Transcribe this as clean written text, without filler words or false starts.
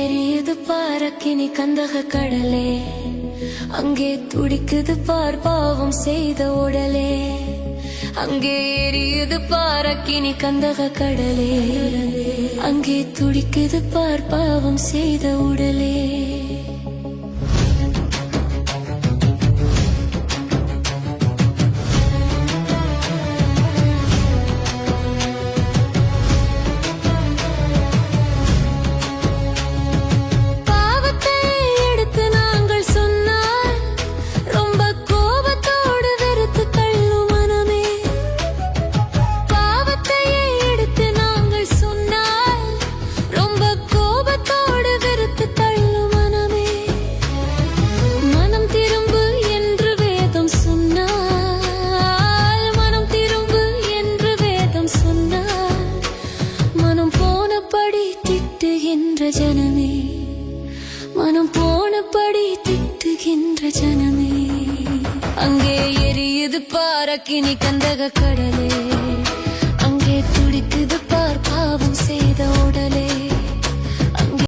எரியுது பாரக்கினி கந்தக கடலே, அங்கே துடிக்குது பார் பாவம் செய்த உடலே. அங்கே எரியுது பாரக்கினி கந்தக கடலே, அங்கே துடிக்குது பார் பாவம் செய்த உடலே. ஜனமே, மனம் போனபடி திட்டுகின்ற ஜனமே. அங்கே எரியுது பாரக்கினி கந்தக கடலே, அங்கே துடிக்குது பார் பாவம் செய்த